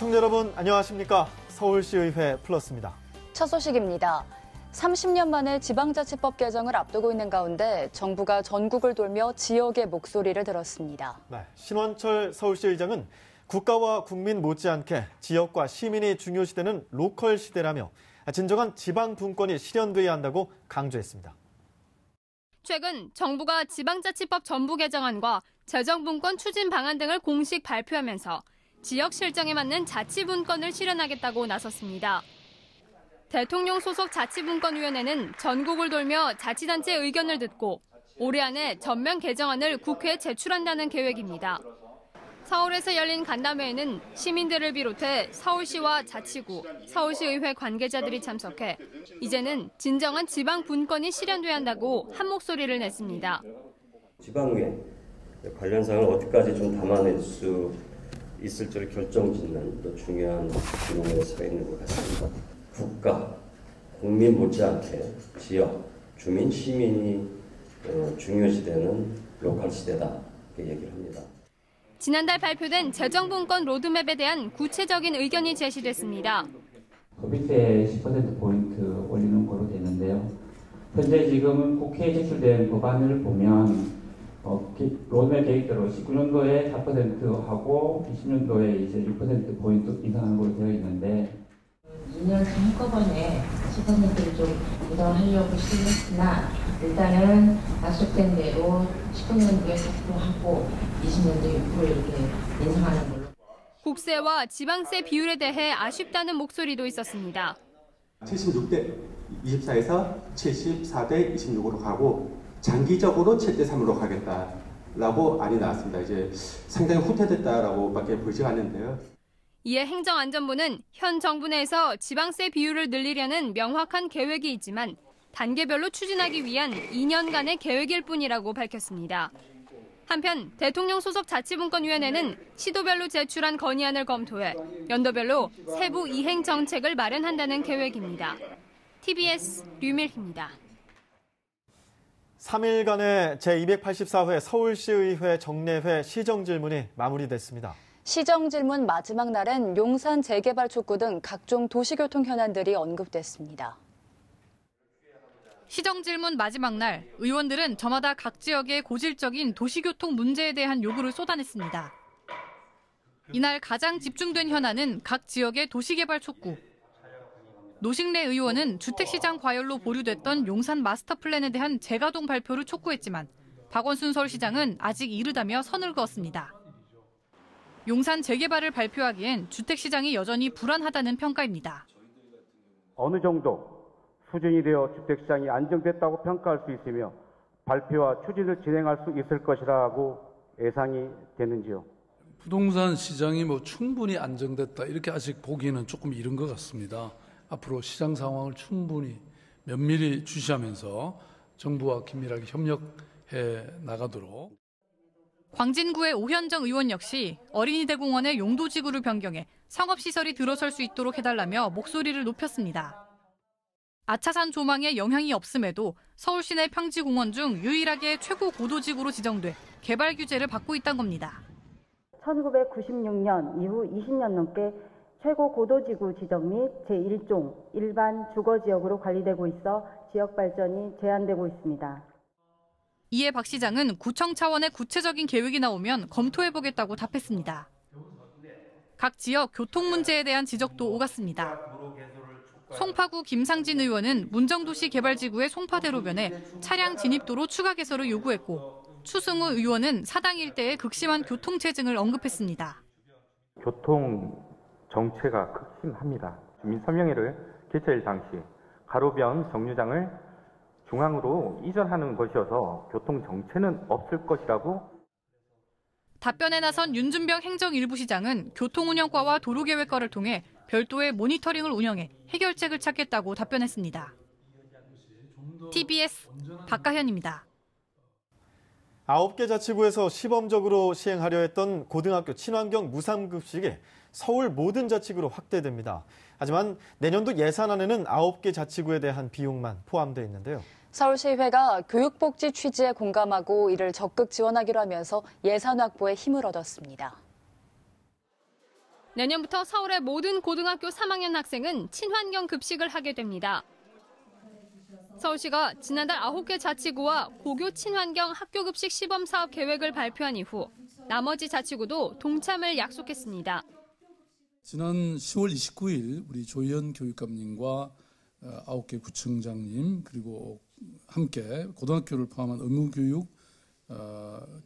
시청자 여러분 안녕하십니까? 서울시의회 플러스입니다. 첫 소식입니다. 30년 만에 지방자치법 개정을 앞두고 있는 가운데 정부가 전국을 돌며 지역의 목소리를 들었습니다. 네, 신원철 서울시의장은 국가와 국민 못지않게 지역과 시민이 중요시되는 로컬 시대라며 진정한 지방 분권이 실현돼야 한다고 강조했습니다. 최근 정부가 지방자치법 전부 개정안과 재정분권 추진 방안 등을 공식 발표하면서 지역 실정에 맞는 자치분권을 실현하겠다고 나섰습니다. 대통령 소속 자치분권위원회는 전국을 돌며 자치단체 의견을 듣고 올해 안에 전면 개정안을 국회에 제출한다는 계획입니다. 서울에서 열린 간담회에는 시민들을 비롯해 서울시와 자치구, 서울시의회 관계자들이 참석해 이제는 진정한 지방 분권이 실현돼야 한다고 한 목소리를 냈습니다. 지방의회 관련 사항을 어디까지 좀 담아낼 수 있을지를 결정짓는 또 중요한 기록에 서 있는 것 같습니다. 국가, 국민 못지않게 지역, 주민, 시민이 중요시되는 로컬 시대다 이렇게 얘기를 합니다. 지난달 발표된 재정분권 로드맵에 대한 구체적인 의견이 제시됐습니다. 그 밑에 10%포인트 올리는 거로 되는데요. 현재 지금은 국회에 제출된 법안을 보면 로드맵 계획대로 19년도에 4%하고 20년도에 이제 6%포인트 인상하는 걸로 되어 있는데 2년 한꺼번에 10%를 좀 조정하려고 시도했으나 일단은 약속된 대로 19년도에 4%하고 20년도에 6% 이렇게 인상하는 걸로. 국세와 지방세 비율에 대해 아쉽다는 목소리도 있었습니다. 76대 24에서 74대 26으로 가고 장기적으로 7대 3으로 가겠다라고 안이 나왔습니다. 이제 상당히 후퇴됐다라고밖에 보이지 않는데요. 이에 행정안전부는 현 정부 내에서 지방세 비율을 늘리려는 명확한 계획이 있지만 단계별로 추진하기 위한 2년간의 계획일 뿐이라고 밝혔습니다. 한편 대통령 소속 자치분권위원회는 시도별로 제출한 건의안을 검토해 연도별로 세부 이행 정책을 마련한다는 계획입니다. TBS 류밀희입니다. 3일간의 제284회 서울시의회 정례회 시정질문이 마무리됐습니다. 시정질문 마지막 날엔 용산 재개발 촉구 등 각종 도시교통 현안들이 언급됐습니다. 시정질문 마지막 날, 의원들은 저마다 각 지역의 고질적인 도시교통 문제에 대한 요구를 쏟아냈습니다. 이날 가장 집중된 현안은 각 지역의 도시개발 촉구. 노식래 의원은 주택시장 과열로 보류됐던 용산 마스터플랜에 대한 재가동 발표를 촉구했지만 박원순 서울시장은 아직 이르다며 선을 그었습니다. 용산 재개발을 발표하기엔 주택시장이 여전히 불안하다는 평가입니다. 어느 정도 수준이 되어 주택시장이 안정됐다고 평가할 수 있으며 발표와 추진을 진행할 수 있을 것이라고 예상이 되는지요? 부동산 시장이 충분히 안정됐다 이렇게 아직 보기에는 조금 이른 것 같습니다. 앞으로 시장 상황을 충분히 면밀히 주시하면서 정부와 긴밀하게 협력해 나가도록. 광진구의 오현정 의원 역시 어린이대공원의 용도지구를 변경해 상업시설이 들어설 수 있도록 해달라며 목소리를 높였습니다. 아차산 조망에 영향이 없음에도 서울 시내 평지공원 중 유일하게 최고 고도지구로 지정돼 개발 규제를 받고 있다는 겁니다. 1996년 이후 20년 넘게 최고 고도지구 지정 및 제1종 일반 주거지역으로 관리되고 있어 지역 발전이 제한되고 있습니다. 이에 박 시장은 구청 차원의 구체적인 계획이 나오면 검토해보겠다고 답했습니다. 각 지역 교통 문제에 대한 지적도 오갔습니다. 송파구 김상진 의원은 문정도시 개발지구의 송파대로변에 차량 진입도로 추가 개설을 요구했고 추승우 의원은 사당 일대의 극심한 교통체증을 언급했습니다. 교통 정체가 극심합니다. 주민설명회를 개최일 당시 가로변 정류장을 중앙으로 이전하는 것이어서 교통 정체는 없을 것이라고. 답변에 나선 윤준병 행정일부 시장은 교통운영과와 도로계획과를 통해 별도의 모니터링을 운영해 해결책을 찾겠다고 답변했습니다. TBS 박가현입니다. 9개 자치구에서 시범적으로 시행하려 했던 고등학교 친환경 무상급식이 서울 모든 자치구로 확대됩니다. 하지만 내년도 예산안에는 9개 자치구에 대한 비용만 포함되어 있는데요. 서울시의회가 교육복지 취지에 공감하고 이를 적극 지원하기로 하면서 예산 확보에 힘을 얻었습니다. 내년부터 서울의 모든 고등학교 3학년 학생은 친환경 급식을 하게 됩니다. 서울시가 지난달 9개 자치구와 고교 친환경 학교급식 시범사업 계획을 발표한 이후 나머지 자치구도 동참을 약속했습니다. 지난 10월 29일 우리 조희연 교육감님과 9개 구청장님 그리고 함께 고등학교를 포함한 의무교육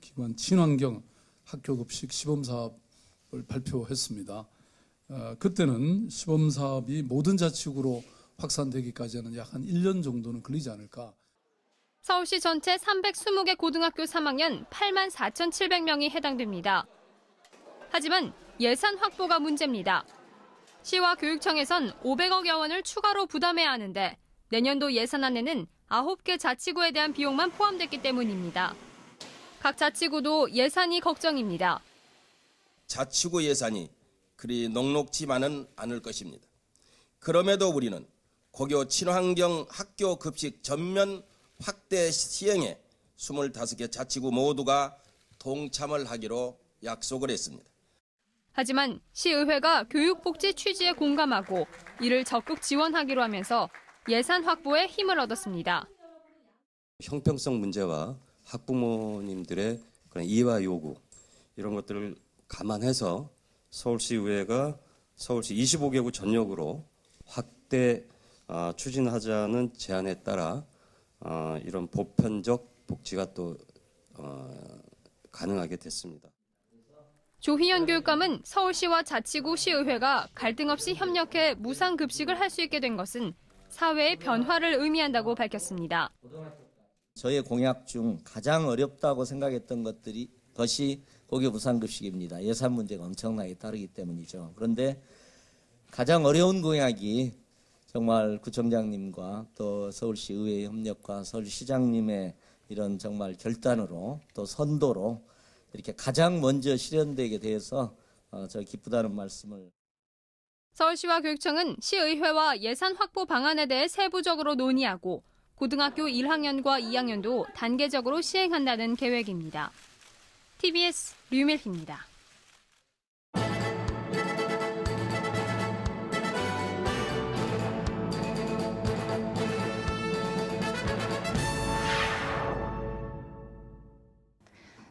기관 친환경 학교급식 시범사업을 발표했습니다. 그때는 시범사업이 모든 자치구로 확산되기까지는 약 한 1년 정도는 걸리지 않을까. 서울시 전체 320개 고등학교 3학년 84,700명이 해당됩니다. 하지만 예산 확보가 문제입니다. 시와 교육청에선 500억여 원을 추가로 부담해야 하는데 내년도 예산안에는 9개 자치구에 대한 비용만 포함됐기 때문입니다. 각 자치구도 예산이 걱정입니다. 자치구 예산이 그리 녹록지만은 않을 것입니다. 그럼에도 우리는 고교 친환경 학교 급식 전면 확대 시행에 25개 자치구 모두가 동참을 하기로 약속을 했습니다. 하지만 시의회가 교육복지 취지에 공감하고 이를 적극 지원하기로 하면서 예산 확보에 힘을 얻었습니다. 형평성 문제와 학부모님들의 그런 이해와 요구 이런 것들을 감안해서 서울시의회가 서울시 25개구 전역으로 확대 추진하자는 제안에 따라 이런 보편적 복지가 또 가능하게 됐습니다. 조희연 교육감은 서울시와 자치구 시의회가 갈등 없이 협력해 무상급식을 할 수 있게 된 것은 사회의 변화를 의미한다고 밝혔습니다. 저의 공약 중 가장 어렵다고 생각했던 것이 고교 무상급식입니다. 예산 문제가 엄청나게 따르기 때문이죠. 그런데 가장 어려운 공약이 정말 구청장님과 또 서울시 의회 협력과 서울시장님의 이런 정말 결단으로 또 선도로 이렇게 가장 먼저 실현되게 돼서 저 기쁘다는 말씀을. 서울시와 교육청은 시의회와 예산 확보 방안에 대해 세부적으로 논의하고 고등학교 1학년과 2학년도 단계적으로 시행한다는 계획입니다. TBS 류밀희입니다.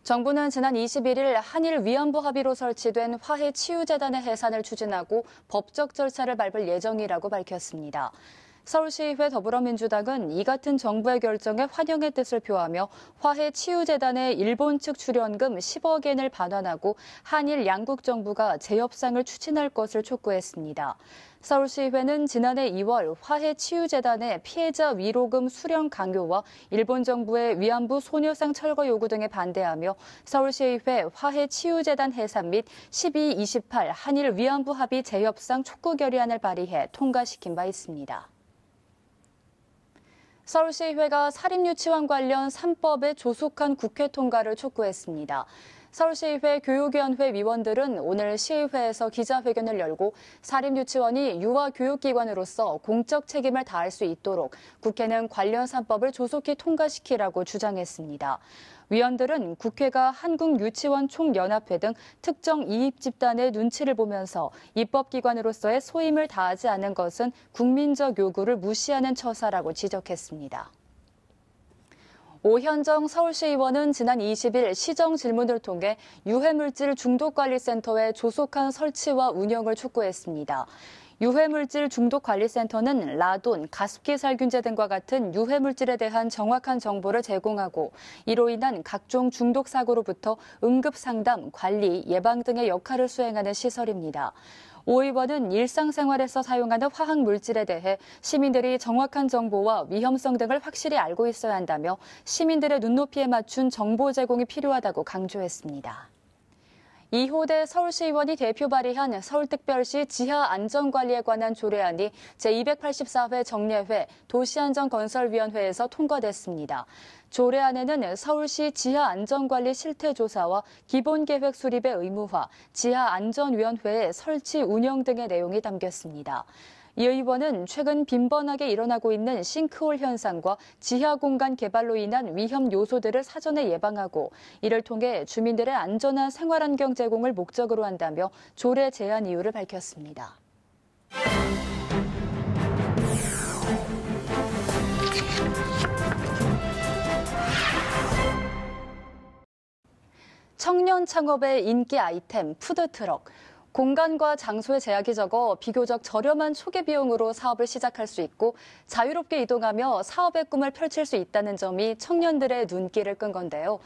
정부는 지난 21일 한일 위안부 합의로 설치된 화해치유재단의 해산을 추진하고 법적 절차를 밟을 예정이라고 밝혔습니다. 서울시의회 더불어민주당은 이 같은 정부의 결정에 환영의 뜻을 표하며 화해치유재단의 일본 측 출연금 10억 엔을 반환하고 한일 양국 정부가 재협상을 추진할 것을 촉구했습니다. 서울시의회는 지난해 2월 화해치유재단의 피해자 위로금 수령 강요와 일본 정부의 위안부 소녀상 철거 요구 등에 반대하며 서울시의회 화해치유재단 해산 및 12.28 한일 위안부 합의 재협상 촉구 결의안을 발의해 통과시킨 바 있습니다. 서울시의회가 사립유치원 관련 3법의 조속한 국회 통과를 촉구했습니다. 서울시의회 교육위원회 위원들은 오늘 시의회에서 기자회견을 열고 사립유치원이 유아교육기관으로서 공적 책임을 다할 수 있도록 국회는 관련 3법을 조속히 통과시키라고 주장했습니다. 위원들은 국회가 한국유치원총연합회 등 특정 이익집단의 눈치를 보면서 입법기관으로서의 소임을 다하지 않은 것은 국민적 요구를 무시하는 처사라고 지적했습니다. 오현정 서울시의원은 지난 20일 시정 질문을 통해 유해물질 중독관리센터의 조속한 설치와 운영을 촉구했습니다. 유해물질 중독관리센터는 라돈, 가습기 살균제 등과 같은 유해물질에 대한 정확한 정보를 제공하고 이로 인한 각종 중독 사고로부터 응급 상담, 관리, 예방 등의 역할을 수행하는 시설입니다. 오 의원은 일상생활에서 사용하는 화학물질에 대해 시민들이 정확한 정보와 위험성 등을 확실히 알고 있어야 한다며 시민들의 눈높이에 맞춘 정보 제공이 필요하다고 강조했습니다. 이호대 서울시의원이 대표 발의한 서울특별시 지하안전관리에 관한 조례안이 제284회 정례회 도시안전건설위원회에서 통과됐습니다. 조례안에는 서울시 지하안전관리 실태조사와 기본계획 수립의 의무화, 지하안전위원회의 설치 운영 등의 내용이 담겼습니다. 이 의원은 최근 빈번하게 일어나고 있는 싱크홀 현상과 지하 공간 개발로 인한 위험 요소들을 사전에 예방하고 이를 통해 주민들의 안전한 생활환경 제공을 목적으로 한다며 조례 제안 이유를 밝혔습니다. 청년 창업의 인기 아이템 푸드트럭. 공간과 장소의 제약이 적어 비교적 저렴한 초기 비용으로 사업을 시작할 수 있고 자유롭게 이동하며 사업의 꿈을 펼칠 수 있다는 점이 청년들의 눈길을 끈 건데요.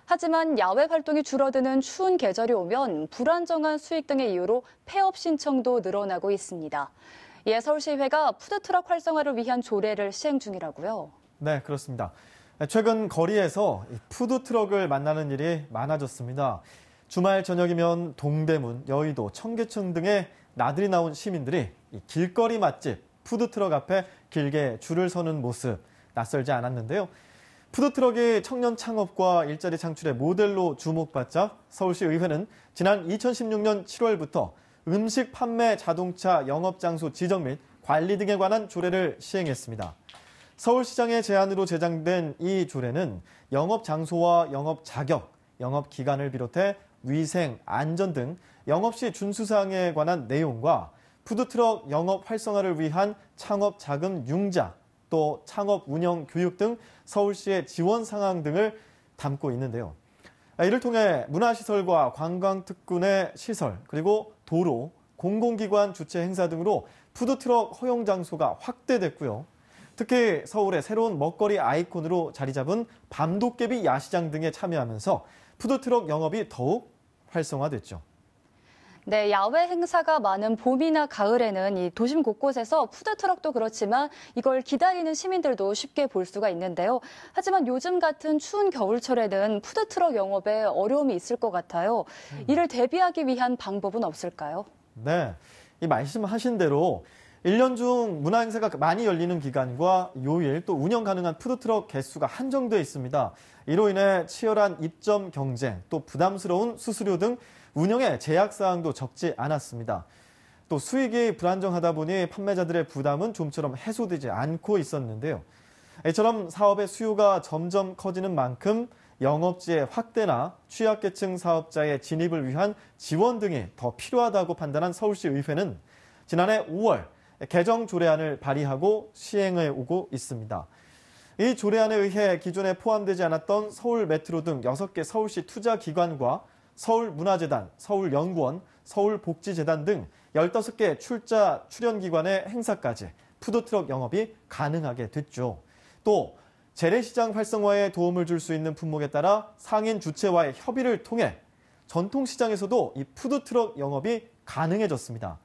하지만 야외 활동이 줄어드는 추운 계절이 오면 불안정한 수익 등의 이유로 폐업 신청도 늘어나고 있습니다. 이에 서울시의회가 푸드트럭 활성화를 위한 조례를 시행 중이라고요. 네, 그렇습니다. 최근 거리에서 푸드트럭을 만나는 일이 많아졌습니다. 주말 저녁이면 동대문, 여의도, 청계천 등의 나들이 나온 시민들이 길거리 맛집 푸드트럭 앞에 길게 줄을 서는 모습 낯설지 않았는데요. 푸드트럭이 청년 창업과 일자리 창출의 모델로 주목받자 서울시 의회는 지난 2016년 7월부터 음식 판매 자동차 영업장소 지정 및 관리 등에 관한 조례를 시행했습니다. 서울시장의 제안으로 제정된 이 조례는 영업장소와 영업자격, 영업기간을 비롯해 위생, 안전 등 영업시 준수사항에 관한 내용과 푸드트럭 영업 활성화를 위한 창업자금 융자, 또 창업 운영 교육 등 서울시의 지원 상황 등을 담고 있는데요. 이를 통해 문화시설과 관광특군의 시설, 그리고 도로, 공공기관 주최 행사 등으로 푸드트럭 허용 장소가 확대됐고요. 특히 서울의 새로운 먹거리 아이콘으로 자리 잡은 밤도깨비 야시장 등에 참여하면서 푸드트럭 영업이 더욱 활성화됐죠. 네, 야외 행사가 많은 봄이나 가을에는 이 도심 곳곳에서 푸드트럭도 그렇지만 이걸 기다리는 시민들도 쉽게 볼 수가 있는데요. 하지만 요즘 같은 추운 겨울철에는 푸드트럭 영업에 어려움이 있을 것 같아요. 이를 대비하기 위한 방법은 없을까요? 네, 이 말씀하신 대로 1년 중 문화행사가 많이 열리는 기간과 요일 또 운영 가능한 푸드트럭 개수가 한정돼 있습니다. 이로 인해 치열한 입점 경쟁, 또 부담스러운 수수료 등 운영에 제약사항도 적지 않았습니다. 또 수익이 불안정하다 보니 판매자들의 부담은 좀처럼 해소되지 않고 있었는데요. 이처럼 사업의 수요가 점점 커지는 만큼 영업지의 확대나 취약계층 사업자의 진입을 위한 지원 등이 더 필요하다고 판단한 서울시 의회는 지난해 5월 개정 조례안을 발의하고 시행해 오고 있습니다. 이 조례안에 의해 기존에 포함되지 않았던 서울 메트로 등 6개 서울시 투자기관과 서울문화재단, 서울연구원, 서울복지재단 등 15개 출연기관의 행사까지 푸드트럭 영업이 가능하게 됐죠. 또 재래시장 활성화에 도움을 줄 수 있는 품목에 따라 상인 주체와의 협의를 통해 전통시장에서도 이 푸드트럭 영업이 가능해졌습니다.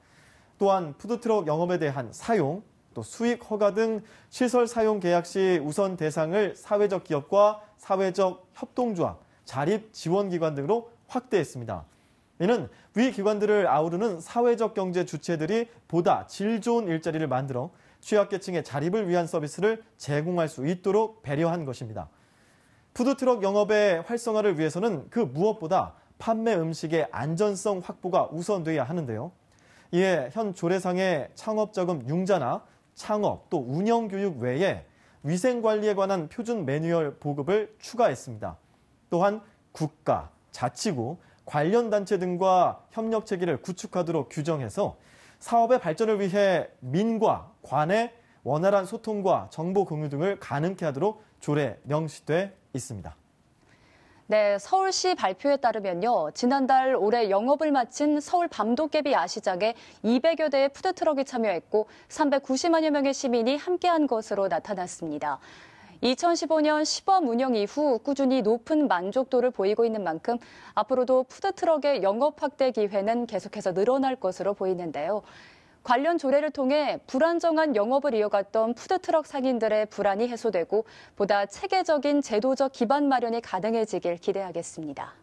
또한 푸드트럭 영업에 대한 사용, 또 수익 허가 등 시설 사용 계약 시 우선 대상을 사회적 기업과 사회적 협동조합, 자립 지원기관 등으로 확대했습니다. 이는 위 기관들을 아우르는 사회적 경제 주체들이 보다 질 좋은 일자리를 만들어 취약계층의 자립을 위한 서비스를 제공할 수 있도록 배려한 것입니다. 푸드트럭 영업의 활성화를 위해서는 그 무엇보다 판매 음식의 안전성 확보가 우선돼야 하는데요. 이에 현 조례상의 창업자금 융자나 창업 또 운영교육 외에 위생관리에 관한 표준 매뉴얼 보급을 추가했습니다. 또한 국가, 자치구, 관련 단체 등과 협력 체계를 구축하도록 규정해서 사업의 발전을 위해 민과 관의 원활한 소통과 정보 공유 등을 가능케 하도록 조례 명시돼 있습니다. 네, 서울시 발표에 따르면요. 지난달 올해 영업을 마친 서울 밤도깨비 야시장에 200여 대의 푸드트럭이 참여했고 390만여 명의 시민이 함께한 것으로 나타났습니다. 2015년 시범 운영 이후 꾸준히 높은 만족도를 보이고 있는 만큼 앞으로도 푸드트럭의 영업 확대 기회는 계속해서 늘어날 것으로 보이는데요. 관련 조례를 통해 불안정한 영업을 이어갔던 푸드트럭 상인들의 불안이 해소되고 보다 체계적인 제도적 기반 마련이 가능해지길 기대하겠습니다.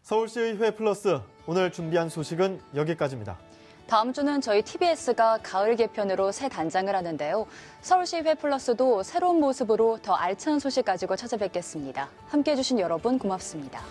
서울시의회 플러스 오늘 준비한 소식은 여기까지입니다. 다음 주는 저희 TBS가 가을 개편으로 새 단장을 하는데요. 서울시의회 플러스도 새로운 모습으로 더 알찬 소식 가지고 찾아뵙겠습니다. 함께해 주신 여러분 고맙습니다.